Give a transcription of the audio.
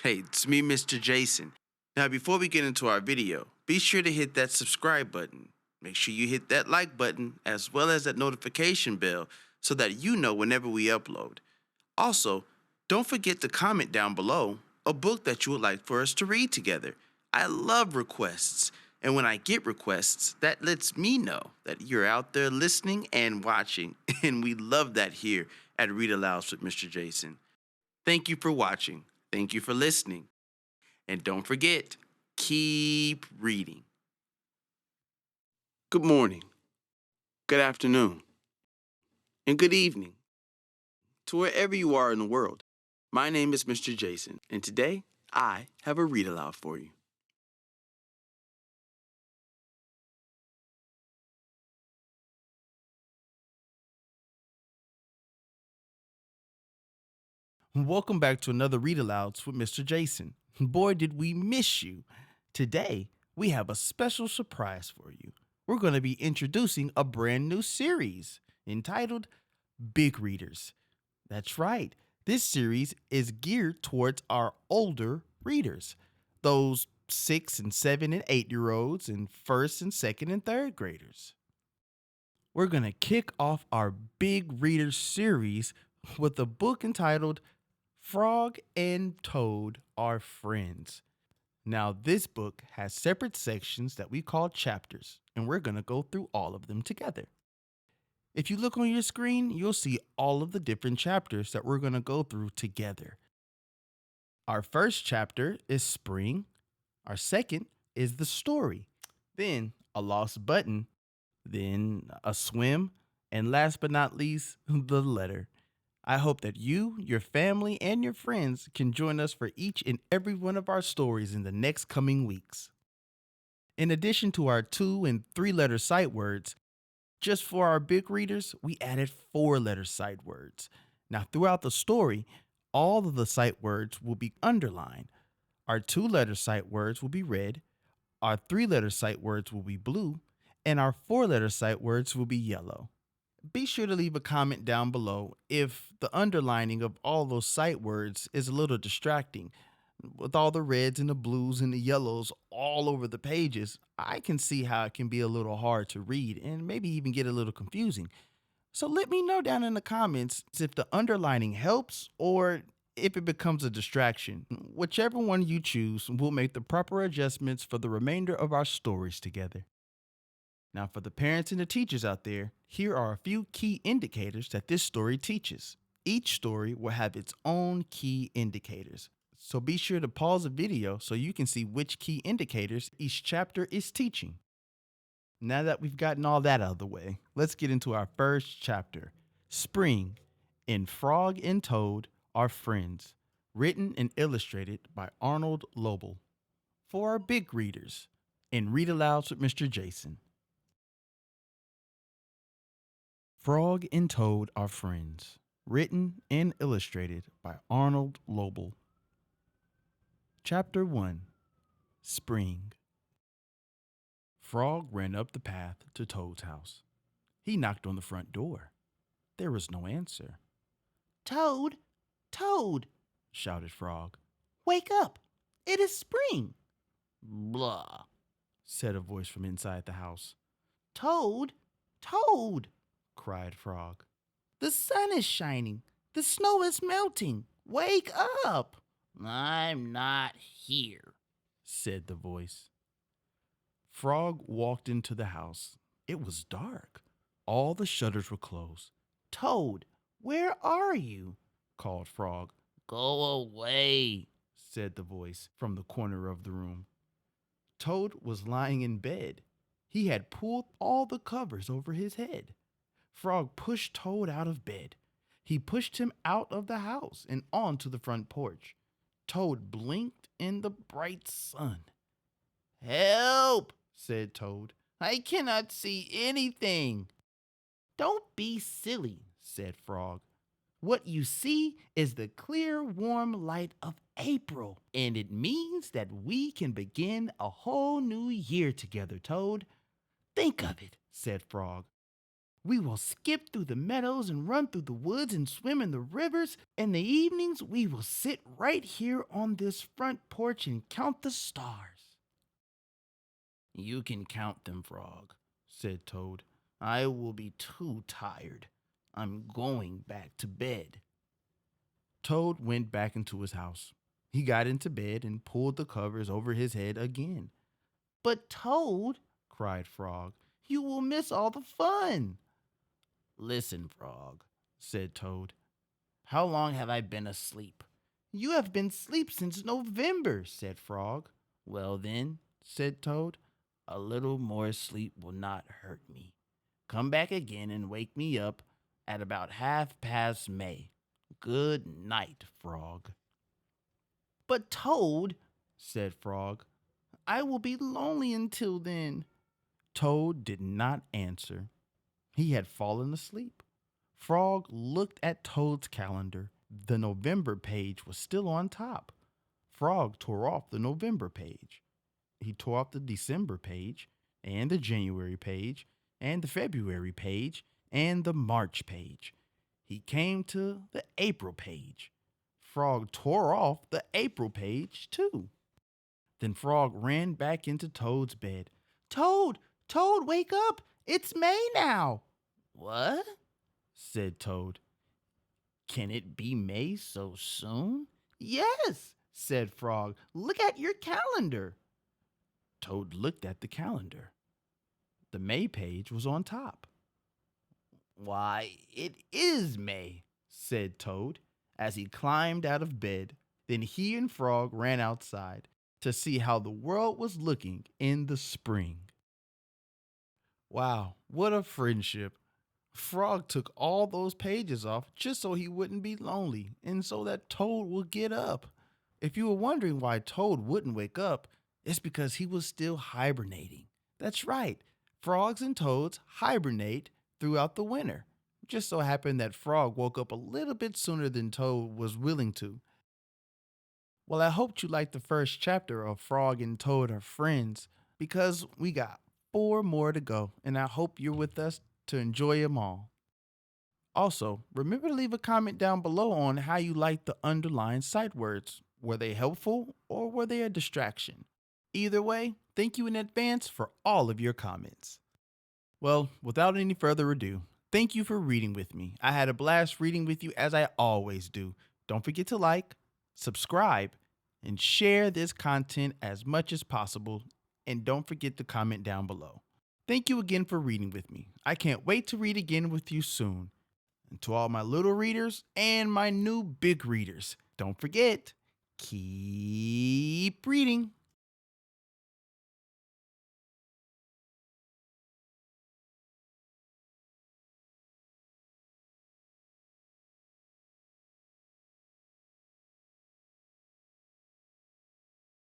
Hey, it's me, Mr. Jason. Now, before we get into our video, be sure to hit that subscribe button. Make sure you hit that like button as well as that notification bell so that you know whenever we upload. Also, don't forget to comment down below a book that you would like for us to read together. I love requests, and when I get requests, that lets me know that you're out there listening and watching, and we love that here at Read Alouds with Mr. Jason. Thank you for watching. Thank you for listening. And don't forget, keep reading. Good morning, good afternoon, and good evening to wherever you are in the world. My name is Mr. Jason, and today I have a read aloud for you. Welcome back to another Read Alouds with Mr. Jason. Boy, did we miss you. Today, we have a special surprise for you. We're going to be introducing a brand new series entitled Big Readers. That's right. This series is geared towards our older readers, those 6 and 7 and 8-year-olds and first and second and third graders. We're going to kick off our Big Readers series with a book entitled Frog and Toad Are Friends. Now, this book has separate sections that we call chapters, and we're going to go through all of them together. If you look on your screen, you'll see all of the different chapters that we're going to go through together. Our first chapter is Spring. Our second is the story. Then a lost button. Then a swim. And last but not least, the letter. I hope that you, your family, and your friends can join us for each and every one of our stories in the next coming weeks. In addition to our 2 and 3 letter sight words, just for our big readers, we added 4-letter sight words. Now, throughout the story, all of the sight words will be underlined. Our 2-letter sight words will be red, our 3-letter sight words will be blue, and our 4-letter sight words will be yellow. Be sure to leave a comment down below if the underlining of all those sight words is a little distracting. With all the reds and the blues and the yellows all over the pages, I can see how it can be a little hard to read and maybe even get a little confusing. So let me know down in the comments if the underlining helps or if it becomes a distraction. Whichever one you choose, we'll make the proper adjustments for the remainder of our stories together. Now, for the parents and the teachers out there, here are a few key indicators that this story teaches. Each story will have its own key indicators. So be sure to pause the video so you can see which key indicators each chapter is teaching. Now that we've gotten all that out of the way, let's get into our first chapter, Spring, in Frog and Toad Are Friends, written and illustrated by Arnold Lobel. For our big readers, in Read Alouds with Mr. Jason. Frog and Toad Are Friends, written and illustrated by Arnold Lobel. Chapter 1, Spring. Frog ran up the path to Toad's house. He knocked on the front door. There was no answer. "Toad, Toad," shouted Frog. "Wake up! It is spring." "Blah," said a voice from inside the house. "Toad, Toad," cried Frog. "The sun is shining. The snow is melting. Wake up." "I'm not here," said the voice. Frog walked into the house. It was dark. All the shutters were closed. "Toad, where are you?" called Frog. "Go away," said the voice from the corner of the room. Toad was lying in bed. He had pulled all the covers over his head. Frog pushed Toad out of bed. He pushed him out of the house and onto the front porch. Toad blinked in the bright sun. "Help!" said Toad. "I cannot see anything." "Don't be silly," said Frog. "What you see is the clear, warm light of April, and it means that we can begin a whole new year together, Toad." "Think of it," said Frog. We will skip through the meadows and run through the woods and swim in the rivers. In the evenings, we will sit right here on this front porch and count the stars." "You can count them, Frog," said Toad. "I will be too tired. I'm going back to bed." Toad went back into his house. He got into bed and pulled the covers over his head again. "But Toad," cried Frog, "you will miss all the fun." "Listen, Frog," said Toad. "How long have I been asleep?" "You have been asleep since November," said Frog. "Well then," said Toad, "a little more sleep will not hurt me. Come back again and wake me up at about 1/2 past May. Good night, Frog." "But Toad," said Frog, "I will be lonely until then." Toad did not answer. He had fallen asleep. Frog looked at Toad's calendar. The November page was still on top. Frog tore off the November page. He tore off the December page, and the January page, and the February page, and the March page. He came to the April page. Frog tore off the April page too. Then Frog ran back into Toad's bed. "Toad, Toad, wake up! It's May now." "What?" said Toad. "Can it be May so soon?" "Yes," said Frog. "Look at your calendar." Toad looked at the calendar. The May page was on top. "Why, it is May," said Toad as he climbed out of bed. Then he and Frog ran outside to see how the world was looking in the spring. Wow, what a friendship. Frog took all those pages off just so he wouldn't be lonely and so that Toad would get up. If you were wondering why Toad wouldn't wake up, it's because he was still hibernating. That's right, frogs and toads hibernate throughout the winter. Just so happened that Frog woke up a little bit sooner than Toad was willing to. Well, I hoped you liked the first chapter of Frog and Toad Are Friends because we got 4 more to go, and I hope you're with us to enjoy them all. Also, remember to leave a comment down below on how you liked the underlined sight words. Were they helpful or were they a distraction? Either way, thank you in advance for all of your comments. Well, without any further ado, thank you for reading with me. I had a blast reading with you as I always do. Don't forget to like, subscribe, and share this content as much as possible. And don't forget to comment down below. Thank you again for reading with me. I can't wait to read again with you soon. And to all my little readers and my new big readers, don't forget, keep reading.